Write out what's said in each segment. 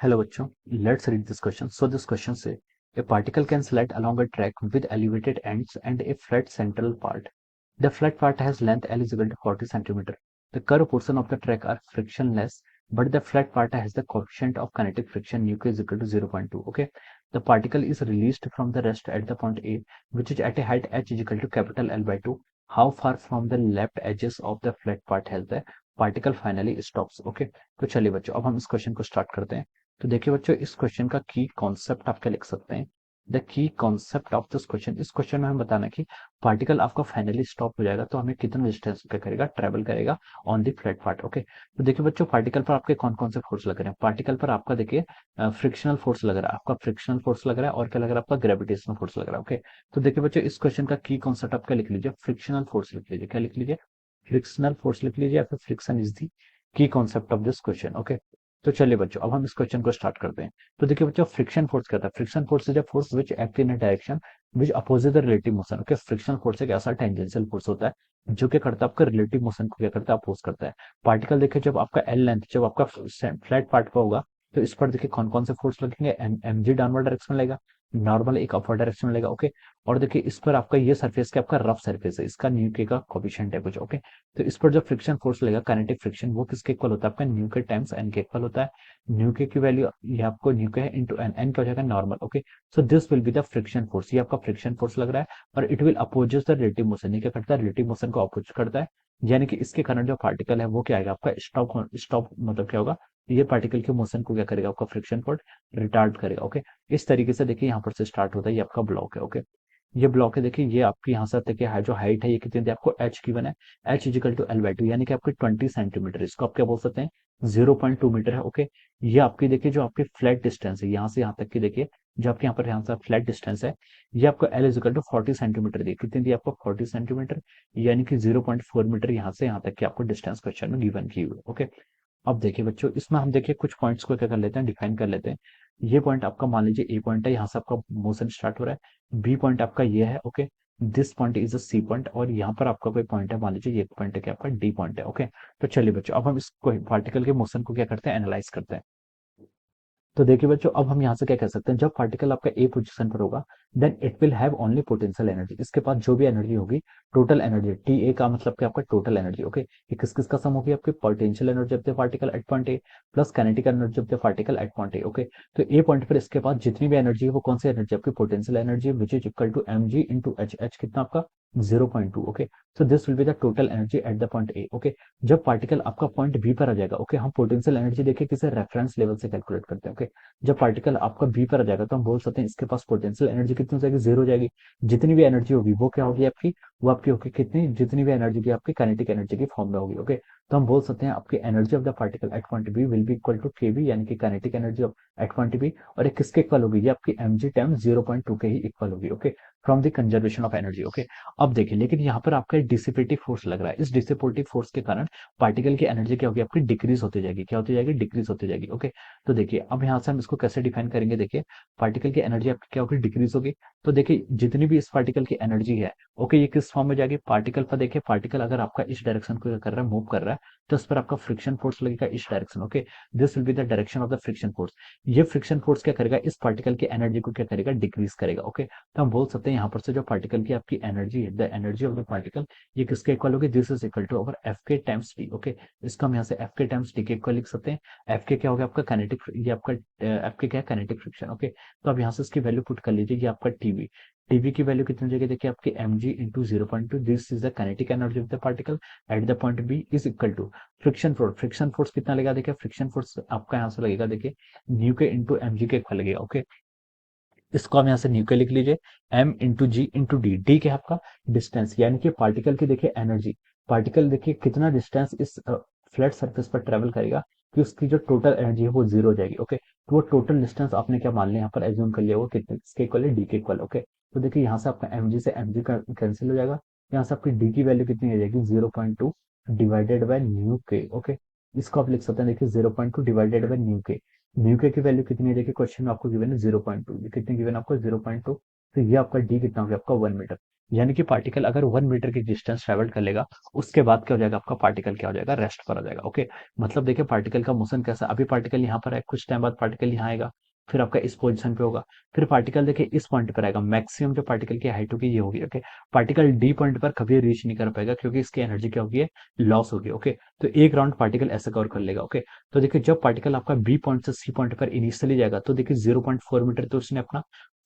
Hello बच्चों, let's read this question. So this question say a particle can slide along a track with elevated ends and a flat central part. The flat part has length L is equal to 40 centimeter. The curved portion of the track are frictionless, but the flat part has the coefficient of kinetic friction nu is equal to 0.2. Okay, the particle is released from the rest at the point A, which is at a height h is equal to capital L by 2. How far from the left edges of the flat part has the particle finally stops? Okay, तो चलिए बच्चों अब हम इस question को start करते हैं। तो देखिए बच्चों इस क्वेश्चन का की कॉन्सेप्ट आप क्या लिख सकते हैं। The key concept of this question, इस क्वेश्चन में हम बताना कि पार्टिकल आपका फाइनली स्टॉप हो जाएगा तो हमें कितना डिस्टेंस क्या करेगा, ट्रेवल करेगा on the flat part. Okay, तो देखिए बच्चों पार्टिकल पर आपके कौन कौन से फोर्स लग रहे हैं। पार्टिकल पर आपका देखिए फ्रिक्शनल फोर्स लग रहा है, आपका फ्रिक्शनल फोर्स लग रहा है और क्या लग रहा है, आपका ग्रेविटेशनल फोर्स लग रहा है। ओके, तो देखिए बच्चों इस क्वेश्चन का की कॉन्सेप्ट आप क्या लिख लीजिए, फ्रिक्शनल फोर्स लिख लीजिए। क्या लिख लीजिए, फ्रिक्शनल फोर्स लिख लीजिए या फिर फ्रिक्शन इज दी की concept of this question. Okay, तो चलिए बच्चों अब हम इस क्वेश्चन को स्टार्ट करते हैं। तो देखिए बच्चों फ्रिक्शन फोर्स क्या था, friction force is a force which act in a direction which opposes the relative motion. Okay, friction force एक ऐसा टेंजेंशियल फोर्स होता है जो क्या करता है, आपका रिलेटिव मोशन को क्या करता है, अपोज करता है। पार्टिकल देखिए जब आपका एल लेंथ जब आपका फ्लैट पार्ट का होगा तो इस पर देखिए कौन कौन से फोर्स लगेंगे, एम जी डाउनवर्ड डायरेक्शन में लगेगा, नॉर्मल एक अपवर्ड डायरेक्शन में लगेगा। ओके, और देखिए इस पर आपका ये सरफेस क्या आपका रफ सरफेस है, इसका न्यू के का कोफिशिएंट है कुछ। ओके, तो इस पर जो फ्रिक्शन फोर्स लगेगा काइनेटिक फ्रिक्शन वो किसके इक्वल होता है, आपका न्यू के टाइम्स एन के इक्वल होता है। न्यू के की वैल्यू ये आपको न्यू के है इंटू एन, एन क्या हो जाएगा normal. Okay, so this will be the friction force, ये आपका फ्रिक्शन फोर्स लग रहा है और it will opposes the relative motion, ये क्या करता है, रिलेटिव मोशन को अपोज करता है। यानी कि इसके कारण जो पार्टिकल है वो क्या आएगा आपका स्टॉप, स्टॉप मतलब क्या होगा, ये पार्टिकल के मोशन को क्या करेगा, आपका फ्रिक्शन फोर्स रिटार्ड करेगा। ओके, इस तरीके से देखिए यहाँ पर से स्टार्ट होता है, ये आपका ब्लॉक है। ओके, ये ब्लॉक है देखिए, ये आपकी यहाँ से तक है जो हाइट है ये कितनी दी आपको एच की वन है, h is equal to l by two, यानी कि आपकी 20 सेंटीमीटर, इसको आप क्या बोल सकते हैं 0.2 मीटर है। ओके, ये आपकी देखिए जो आपकी फ्लैट डिस्टेंस है यहाँ से यहाँ तक की देखिए, जो आपके यहाँ से फ्लैट डिस्टेंस है ये आपको एल इजिकल टू 40 सेंटीमीटर दी, कितनी दी आपको 40 सेंटीमीटर, यानी कि 0.4 मीटर यहाँ से यहाँ तक की आपको डिस्टेंस क्वेश्चन में गिवन की हुई है। ओके, अब देखिए बच्चों इसमें हम देखिए कुछ पॉइंट्स को क्या कर लेते हैं, डिफाइन कर लेते हैं। ये पॉइंट आपका मान लीजिए ए पॉइंट है, यहाँ से आपका मोशन स्टार्ट हो रहा है, बी पॉइंट आपका ये है। Okay, this point is a C point और यहाँ पर आपका कोई पॉइंट है, मान लीजिए ये पॉइंट है क्या आपका डी पॉइंट है। ओके, तो चलिए बच्चों अब हम इस पार्टिकल के मोशन को क्या करते हैं, एनालाइज करते हैं। तो देखिए बच्चों अब हम यहाँ से क्या कह सकते हैं, जब पार्टिकल आपका ए पोजीशन पर होगा then it will have only potential energy, इसके पास जो भी एनर्जी होगी टोटल एनर्जी, टी ए का मतलब क्या आपका टोटल एनर्जी। ओके, ये किस किस का सम होगी, आपकी potential energy of the particle at point A plus kinetic energy of the particle at point A. Okay, तो ए पॉइंट पर इसके पास जितनी भी एनर्जी है वो कौन सी एनर्जी, आपकी potential energy which is equal to m g into h, h कितना आपका 0.2। Okay, so this will be the total energy at the point A. Okay, जब पार्टिकल आपका पॉइंट बी पर आ जाएगा, ओके हम पोटेंशियल एनर्जी देखिए किसे रेफरेंस लेवल से कैलकुलेट करते हैं। ओके, जब पार्टिकल आपका बी पर आ जाएगा तो हम बोल सकते हैं इसके पास पोटेंशियल एनर्जी कितनी हो जाएगी, जीरो हो जाएगी। जितनी भी एनर्जी होगी वो क्या होगी आपकी, वो आपकी होगी कितनी, जितनी भी एनर्जी भी आपकी काइनेटिक एनर्जी की फॉर्म में होगी। ओके, तो हम बोल सकते हैं आपकी energy of the particle at point B will be equal to K B, यानी कि kinetic energy of at point B, और ये किसके इक्वल होगी, ये आपकी एम जी टाइम 0.2 के ही इक्वल होगी। Okay, from the conservation of energy. Okay, अब देखिए लेकिन यहाँ पर आपका डिसिपेटिव फोर्स लग रहा है, इस डिसिपेटिव फोर्स के कारण पार्टिकल की एनर्जी क्या होगी आपकी, डिक्रीज होती जाएगी, क्या होती जाएगी, डिक्रीज होती जाएगी। ओके, तो देखिए अब यहाँ से हम इसको कैसे डिफाइन करेंगे, देखिए पार्टिकल की एनर्जी आपकी क्या होगी, डिक्रीज होगी। तो देखिए जितनी भी इस पार्टिकल की एनर्जी है, ओके ये किस फॉर्म में जाएगी, पार्टिकल पर देखिए पार्टिकल अगर आपका इस डायरेक्शन को कर रहा है, मूव कर रहा है, तो उस पर आपका फ्रिक्शन फोर्स लगेगा इस direction. Okay, this will be the direction of the friction force. ये फ्रिक्शन फोर्स क्या करेगा, इस पार्टिकल की एनर्जी को क्या करेगा, डिक्रीज करेगा। ओके, तो हम बोल सकते हैं यहाँ पर से जो पार्टिकल की आपकी एनर्जी है, the energy of the particle, ये किसके इक्वल होगी, this is equal to our f k times t. Okay, इसको हम यहाँ से एफ के टाइम्स टी के इक्वल लिख सकते हैं। एफ के क्या होगा आपका काइनेटिक, ये आपका एफ के क्या है, काइनेटिक फ्रिक्शन। ओके, तो अब यहाँ से इसकी वैल्यू पुट कर लीजिए, ये आपका टीवी, टीवी की वैल्यू कितनी हो जाएगी, देखिए आपकी m g into 0.2, this is the kinetic energy of the particle at the point B is equal to friction force, friction force कितना लगेगा, देखिए फ्रिक्शन फोर्स आपका यहाँ से लगेगा देखिए न्यू के इंटू एम जी के इक्वल लगेगा। ओके, इसको आप यहाँ से न्यू के लिख लीजिए, एम इंटू जी इंटू डी, डी क्या है आपका डिस्टेंस, यानी कि पार्टिकल की देखिए एनर्जी, पार्टिकल देखिए कितना डिस्टेंस इस फ्लैट सरफेस पर ट्रेवल करेगा कि उसकी जो टोटल एनर्जी है वो जीरो हो जाएगी। ओके, तो वो टोटल डिस्टेंस आपने क्या मान लिया यहाँ पर एज्यूम कर लिया, वो कितने इसके इक्वल है, डी के इक्वल। ओके, तो देखिए यहाँ से आपका एम जी से एम जी कैंसिल हो जाएगा, यहाँ से आपकी डी की वैल्यू कितनी आ जाएगी, 0.2 डिवाइडेड बाय न्यू के। ओके, इसको आप लिख सकते हैं देखिए 0.2 डिवाइडेड बाय न्यू के, न्यू के की वैल्यू कितनी है, देखिए क्वेश्चन में आपको गिवन है 0.2, ये कितने गिवन आपको 0.2, तो ये आपका डी कितना हो गया आपका 1 मीटर। यानी कि पार्टिकल अगर 1 मीटर की डिस्टेंस ट्रेवल कर लेगा, उसके बाद क्या हो जाएगा आपका पार्टिकल क्या हो जाएगा, रेस्ट पर आ जाएगा। ओके, मतलब देखिए पार्टिकल का मोशन कैसा, अभी पार्टिकल यहाँ पर है, कुछ टाइम बाद पार्टिकल यहाँ आएगा, फिर आपका इस पोजीशन पे होगा, फिर पार्टिकल देखिए इस पॉइंट पर आएगा, मैक्सिमम जो पार्टिकल की हाइट होगी ये होगी। ओके, पार्टिकल डी पॉइंट पर कभी रीच नहीं कर पाएगा क्योंकि इसकी एनर्जी क्या होगी, लॉस होगी। ओके, तो एक राउंड पार्टिकल ऐसे कवर कर लेगा। ओके, तो देखिए जब पार्टिकल आपका बी पॉइंट से सी पॉइंट पर इनिशियली जाएगा तो देखिए 0.4 मीटर तो उसने अपना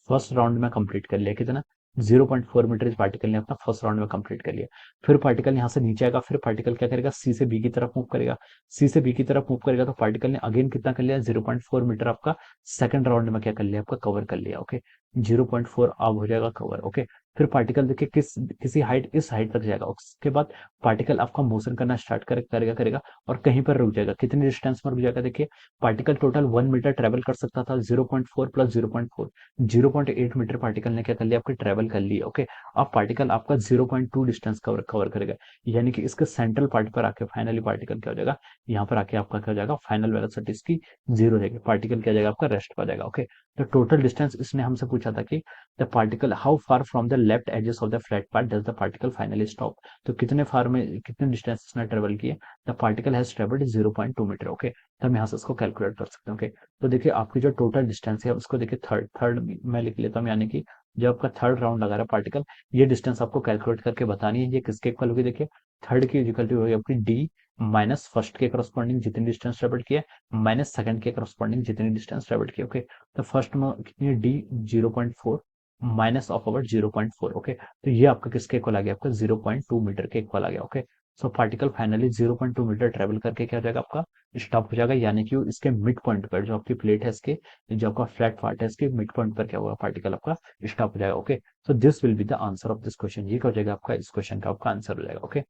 फर्स्ट राउंड में कंप्लीट कर लिया। कितना, 0.4 मीटर पार्टिकल ने अपना फर्स्ट राउंड में कंप्लीट कर लिया। फिर पार्टिकल यहाँ से नीचे आएगा, फिर पार्टिकल क्या करेगा, सी से बी की तरफ मूव करेगा, सी से बी की तरफ मूव करेगा तो पार्टिकल ने अगेन कितना कर लिया, 0.4 मीटर आपका सेकंड राउंड में क्या कर लिया, आपका कवर कर लिया। ओके, 0.4 अब हो जाएगा कवर। ओके, फिर पार्टिकल देखिए किसी हाइट, इस हाइट तक जाएगा, उसके बाद पार्टिकल आपका मोशन करना स्टार्ट करेगा और कहीं पर रुक जाएगा। कितनी डिस्टेंस पर रुक जाएगा, देखिए पार्टिकल टोटल 1 मीटर ट्रेवल कर सकता था, 0.4 प्लस 0.4, 0.8 मीटर पार्टिकल ने क्या कर लिया, आपके ट्रेवल कर लिया। ओके, अब पार्टिकल आपका 0.2 डिस्टेंस कवर करेगा, यानी कि इसके सेंट्रल पार्ट पर आके फाइनली पार्टिकल क्या हो जाएगा, यहाँ पर आके आपका क्या हो जाएगा, फाइनल वेलोसिटी इसकी 0 हो जाएगी, पार्टिकल क्या हो जाएगा आपका रेस्ट पर आ जाएगा। ओके, तो टोटल डिस्टेंस इसने हमसे पूछा था कि the particle how far from the left edges of the flat part does the particle finally stop, तो कितने फार में कितने डिस्टेंस इसने ट्रेवल किए, the particle has travelled 0.2 metre. Okay, तो हम यहाँ से इसको कैलकुलेट कर सकते हैं। ओके, तो देखिए आपकी जो टोटल डिस्टेंस है उसको देखिए थर्ड थर्ड में लिख लेता हूँ, यानी कि जब आपका थर्ड राउंड लगा रहा है पार्टिकल, ये डिस्टेंस आपको कैलकुलेट करके बतानी है, ये किसके इक्वल होगी, देखिए थर्ड की इक्वल टू होगी आपकी डी माइनस फर्स्ट के करस्पॉन्डिंग जितनी डिस्टेंस ट्रेवल किया माइनस सेकंड के करस्पॉन्डिंग जितनी डिस्टेंस ट्रेवल की। ओके, तो फर्स्ट में कितनी है, D 0.4 minus of our 0.4। Okay, तो ये आपका किसके इक्वल आ गया, आपका 0.2 मीटर के इक्वल आ गया। Okay, so particle finally 0.2 metre travel करके क्या हो जाएगा आपका, स्टॉप हो जाएगा, यानी कि इसके मिड पॉइंट पर जो आपकी प्लेट है, इसके जो आपका फ्लैट पार्ट है, इसके मिड पॉइंट पर क्या होगा, पार्टिकल आपका स्टॉप हो जाएगा। Okay, so this will be the answer of this question, ये क्या हो जाएगा आपका, इस क्वेश्चन का आपका आंसर हो जाएगा। Okay,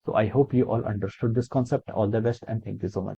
so I hope you all understood this concept. All the best and thank you so much.